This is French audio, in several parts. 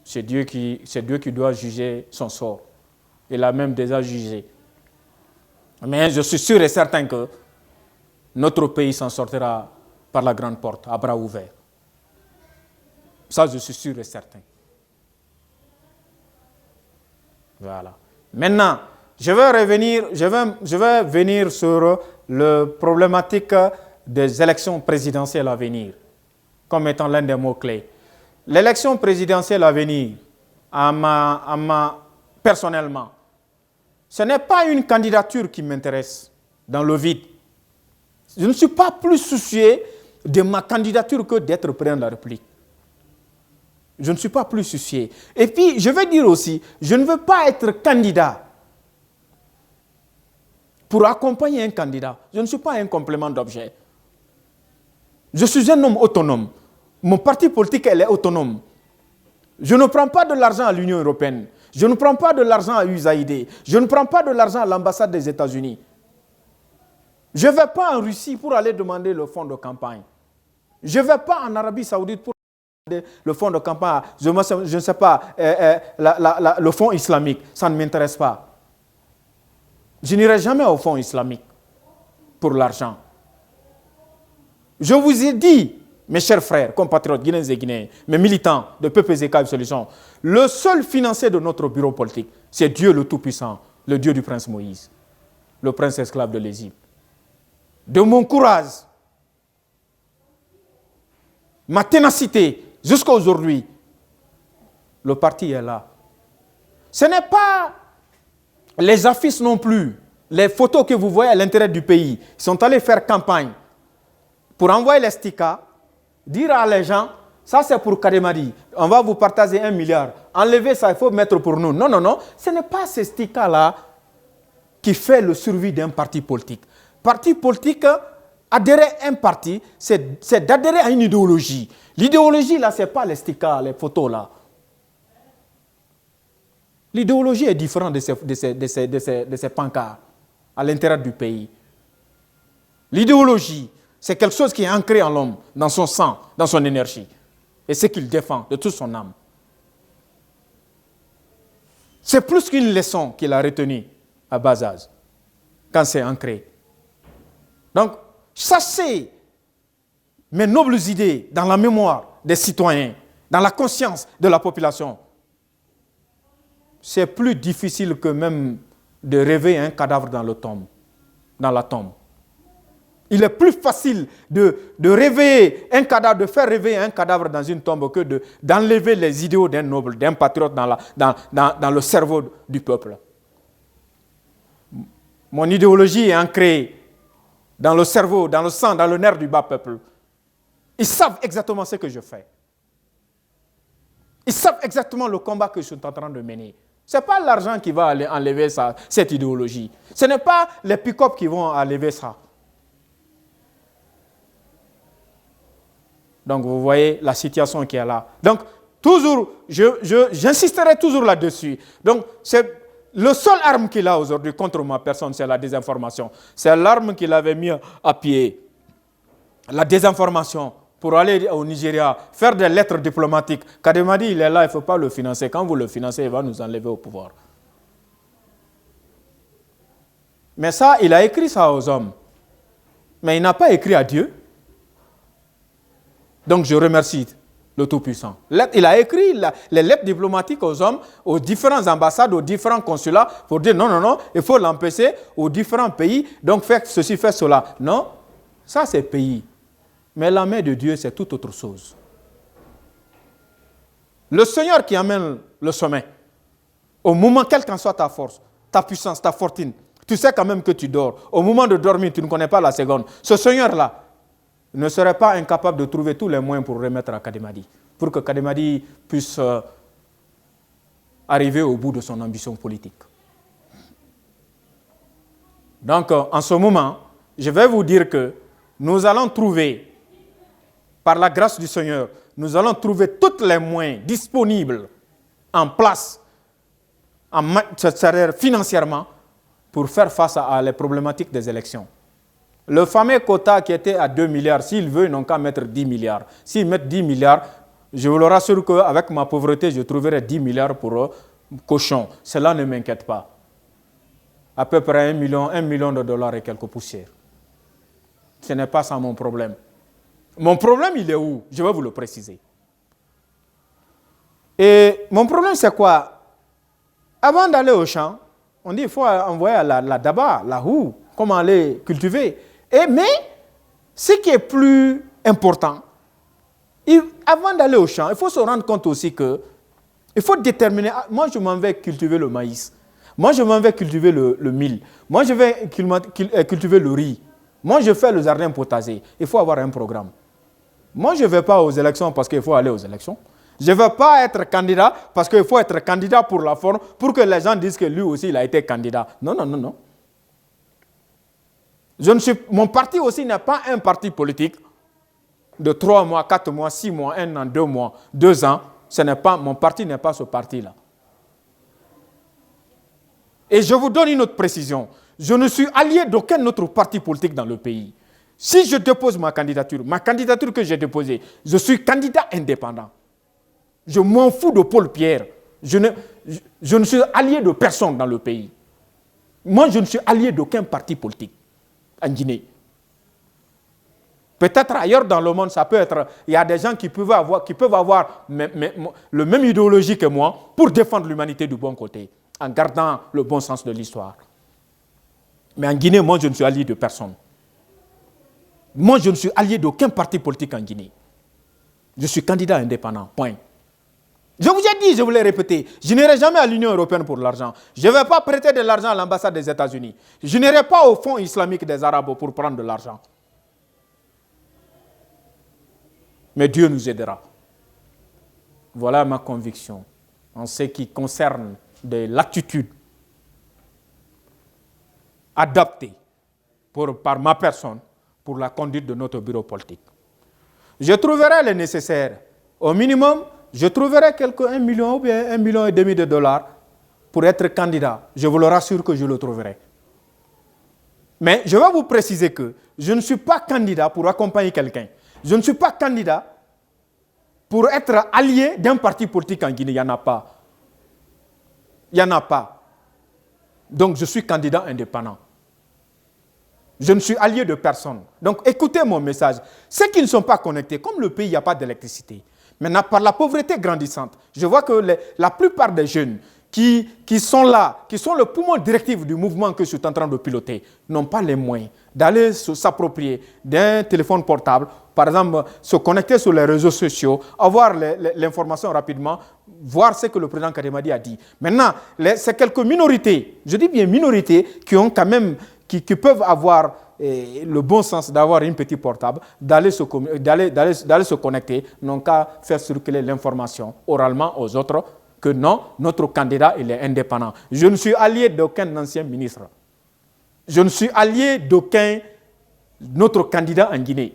c'est Dieu qui doit juger son sort. Il a même déjà jugé. Mais je suis sûr et certain que notre pays s'en sortira par la grande porte, à bras ouverts. Ça, je suis sûr et certain. Voilà. Maintenant, je vais venir sur la problématique des élections présidentielles à venir, comme étant l'un des mots-clés. L'élection présidentielle à venir, personnellement, ce n'est pas une candidature qui m'intéresse dans le vide. Je ne suis pas plus soucié de ma candidature que d'être président de la République. Je ne suis pas plus soucié. Et puis, je vais dire aussi, je ne veux pas être candidat pour accompagner un candidat. Je ne suis pas un complément d'objet. Je suis un homme autonome. Mon parti politique, elle est autonome. Je ne prends pas de l'argent à l'Union européenne. Je ne prends pas de l'argent à USAID. Je ne prends pas de l'argent à l'ambassade des États-Unis. Je ne vais pas en Russie pour aller demander le fonds de campagne. Je ne vais pas en Arabie Saoudite pour demander le fonds de campagne. Je ne sais pas, le fonds islamique. Ça ne m'intéresse pas. Je n'irai jamais au fonds islamique pour l'argent. Je vous ai dit, mes chers frères, compatriotes, Guinéens et Guinéens, mes militants de PPZK Solutions, le seul financier de notre bureau politique, c'est Dieu le Tout-Puissant, le Dieu du prince Moïse, le prince esclave de l'Égypte. De mon courage, ma ténacité, jusqu'à aujourd'hui, le parti est là. Ce n'est pas les affiches non plus, les photos que vous voyez à l'intérieur du pays. Ils sont allés faire campagne pour envoyer les stickers, dire à les gens, ça c'est pour Kademadi, on va vous partager 1 milliard. Enlevez ça, il faut mettre pour nous. Non, non, non, ce n'est pas ces stickers-là qui fait le survie d'un parti politique. Parti politique, adhérer à un parti, c'est d'adhérer à une idéologie. L'idéologie, là, ce n'est pas les stickers, les photos, là. L'idéologie est différente de ces pancartes à l'intérieur du pays. L'idéologie, c'est quelque chose qui est ancré en l'homme, dans son sang, dans son énergie. Et ce qu'il défend de toute son âme. C'est plus qu'une leçon qu'il a retenue à bas âge, quand c'est ancré. Donc, sachez mes nobles idées dans la mémoire des citoyens, dans la conscience de la population. C'est plus difficile que même de rêver un cadavre dans la tombe. Il est plus facile de réveiller un cadavre, de faire réveiller un cadavre dans une tombe que d'enlever les idéaux d'un noble, d'un patriote dans le cerveau du peuple. Mon idéologie est ancrée dans le cerveau, dans le sang, dans le nerf du bas peuple. Ils savent exactement ce que je fais. Ils savent exactement le combat que je suis en train de mener. Ce n'est pas l'argent qui va aller enlever cette idéologie. Ce n'est pas les pick-up qui vont enlever ça. Donc, vous voyez la situation qui est là. Donc, toujours, j'insisterai toujours là-dessus. Donc, c'est le seul arme qu'il a aujourd'hui contre ma personne, c'est la désinformation. C'est l'arme qu'il avait mis à pied. La désinformation pour aller au Nigeria, faire des lettres diplomatiques. Kademadi, il est là, il ne faut pas le financer. Quand vous le financez, il va nous enlever au pouvoir. Mais ça, il a écrit ça aux hommes. Mais il n'a pas écrit à Dieu. Donc je remercie le Tout-Puissant. Il a écrit les lettres diplomatiques aux hommes, aux différentes ambassades, aux différents consulats, pour dire non, non, non, il faut l'empêcher aux différents pays, donc faire ceci, faire cela. Non, ça c'est pays. Mais la main de Dieu, c'est toute autre chose. Le Seigneur qui amène le sommet, au moment, quelle qu'en soit ta force, ta puissance, ta fortune, tu sais quand même que tu dors. Au moment de dormir, tu ne connais pas la seconde. Ce Seigneur-là ne serait pas incapable de trouver tous les moyens pour remettre à Kademadi, pour que Kademadi puisse arriver au bout de son ambition politique. Donc, en ce moment, je vais vous dire que nous allons trouver, par la grâce du Seigneur, nous allons trouver tous les moyens disponibles en place, c'est-à-dire financièrement, pour faire face à les problématiques des élections. Le fameux quota qui était à 2 milliards, s'ils veulent, ils n'ont qu'à mettre 10 milliards. S'ils mettent 10 milliards, Je vous le rassure qu'avec ma pauvreté, je trouverai 10 milliards pour cochons. Cela ne m'inquiète pas. À peu près 1 million de dollars et quelques poussières. Ce n'est pas ça mon problème. Mon problème, il est où? Je vais vous le préciser. Et mon problème, c'est quoi? Avant d'aller au champ, on dit qu'il faut envoyer la daba, la houe, comment aller cultiver. Mais ce qui est plus important, avant d'aller au champ, il faut se rendre compte aussi que il faut déterminer, moi je m'en vais cultiver le maïs, moi je m'en vais cultiver le mil, moi je vais cultiver le riz, moi je fais le jardin potager. Il faut avoir un programme. Moi je ne vais pas aux élections parce qu'il faut aller aux élections. Je ne veux pas être candidat parce qu'il faut être candidat pour la forme, pour que les gens disent que lui aussi il a été candidat. Non, non, non, non. Mon parti aussi n'est pas un parti politique de 3 mois, 4 mois, 6 mois, 1 an, 2 mois, 2 ans. Mon parti n'est pas ce parti-là. Et je vous donne une autre précision. Je ne suis allié d'aucun autre parti politique dans le pays. Si je dépose ma candidature que j'ai déposée, je suis candidat indépendant. Je m'en fous de Paul Pierre. Je ne suis allié de personne dans le pays. Moi, je ne suis allié d'aucun parti politique en Guinée. Peut-être ailleurs dans le monde, ça peut être... Il y a des gens qui peuvent avoir le même idéologie que moi pour défendre l'humanité du bon côté, en gardant le bon sens de l'histoire. Mais en Guinée, moi, je ne suis allié de personne. Moi, je ne suis allié d'aucun parti politique en Guinée. Je suis candidat indépendant, point. Je vous ai dit, je vous l'ai répété, je n'irai jamais à l'Union européenne pour l'argent. Je ne vais pas prêter de l'argent à l'ambassade des États-Unis. Je n'irai pas au Fonds islamique des Arabes pour prendre de l'argent. Mais Dieu nous aidera. Voilà ma conviction en ce qui concerne de l'attitude adaptée par ma personne pour la conduite de notre bureau politique. Je trouverai le nécessaire. Au minimum, je trouverai 1 million ou bien 1,5 million de dollars pour être candidat. Je vous le rassure que je le trouverai. Mais je vais vous préciser que je ne suis pas candidat pour accompagner quelqu'un. Je ne suis pas candidat pour être allié d'un parti politique en Guinée. Il n'y en a pas. Il n'y en a pas. Donc je suis candidat indépendant. Je ne suis allié de personne. Donc écoutez mon message. Ceux qui ne sont pas connectés, comme le pays, il n'y a pas d'électricité. Maintenant, par la pauvreté grandissante, je vois que la plupart des jeunes qui sont là, qui sont le poumon directif du mouvement que je suis en train de piloter, n'ont pas les moyens d'aller s'approprier d'un téléphone portable, par exemple, se connecter sur les réseaux sociaux, avoir l'information rapidement, voir ce que le président Kademadi a dit. Maintenant, c'est quelques minorités, je dis bien minorités, qui ont quand même, qui peuvent avoir le bon sens d'avoir une petite portable, d'aller se connecter, n'ont qu'à faire circuler l'information oralement aux autres que non, notre candidat il est indépendant. Je ne suis allié d'aucun ancien ministre. Je ne suis allié d'aucun notre candidat en Guinée.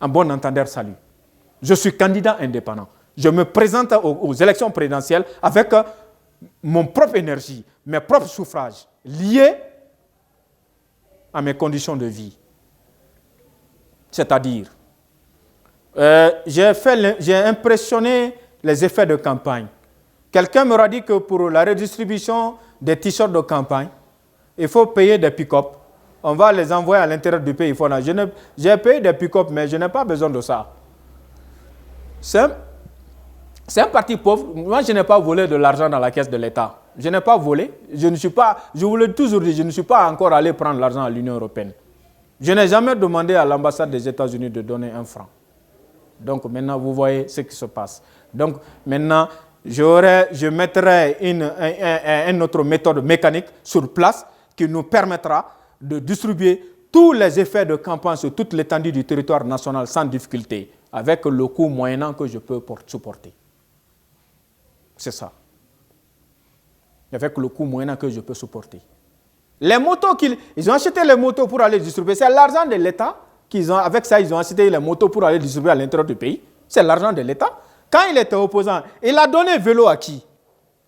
En bon entendeur, salut. Je suis candidat indépendant. Je me présente aux élections présidentielles avec mon propre énergie, mes propres suffrages, liés à mes conditions de vie. C'est-à-dire, j'ai impressionné les effets de campagne. Quelqu'un m'aura dit que pour la redistribution des t-shirts de campagne, il faut payer des pick-up. On va les envoyer à l'intérieur du pays. J'ai payé des pick-up, mais je n'ai pas besoin de ça. C'est un parti pauvre. Moi, je n'ai pas volé de l'argent dans la caisse de l'État. Je n'ai pas volé. Je vous l'ai toujours dit, je ne suis pas encore allé prendre l'argent à l'Union européenne. Je n'ai jamais demandé à l'ambassade des États-Unis de donner 1 franc. Donc maintenant, vous voyez ce qui se passe. Donc maintenant, je mettrai une autre méthode mécanique sur place qui nous permettra de distribuer tous les effets de campagne sur toute l'étendue du territoire national sans difficulté, avec le coût moyennant que je peux supporter. C'est ça. Avec le coût moyennant que je peux supporter. Les motos, ils ont acheté les motos pour aller distribuer. C'est l'argent de l'État. Avec ça, ils ont acheté les motos pour aller distribuer à l'intérieur du pays. C'est l'argent de l'État. Quand il était opposant, il a donné vélo à qui?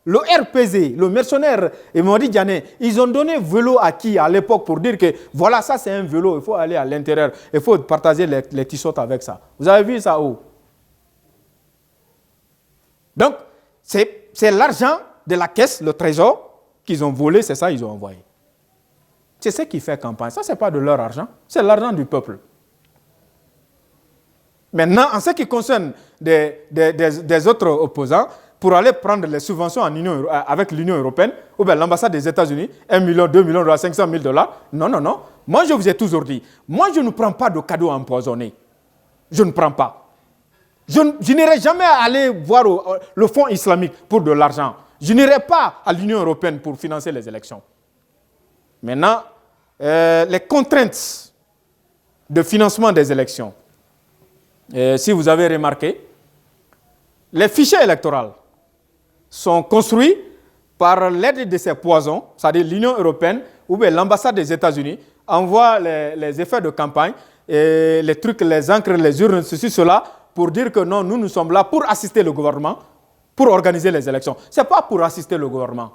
Le RPZ, le mercenaire et Modi Diané, ils ont donné vélo à qui à l'époque pour dire que voilà, ça c'est un vélo, il faut aller à l'intérieur, il faut partager les t-shirts avec ça. Vous avez vu ça où? Donc, c'est l'argent de la caisse, le trésor, qu'ils ont volé, c'est ça qu'ils ont envoyé. C'est ce qui fait campagne. Ça, ce n'est pas de leur argent, c'est l'argent du peuple. Maintenant, en ce qui concerne des autres opposants, pour aller prendre les subventions avec l'Union européenne, ou bien l'ambassade des États-Unis, 1 million, 2 millions, 500 000 $, non, non, non. Moi, je vous ai toujours dit, moi, je ne prends pas de cadeaux empoisonnés. Je ne prends pas. Je n'irai jamais aller voir le fonds islamique pour de l'argent. Je n'irai pas à l'Union européenne pour financer les élections. Maintenant, les contraintes de financement des élections. Si vous avez remarqué, les fichiers électoraux sont construits par l'aide de ces poisons, c'est-à-dire l'Union européenne ou bien l'ambassade des États-Unis envoie les effets de campagne, et les trucs, les encres, les urnes, ceci, cela, pour dire que non, nous sommes là pour assister le gouvernement, pour organiser les élections. Ce n'est pas pour assister le gouvernement.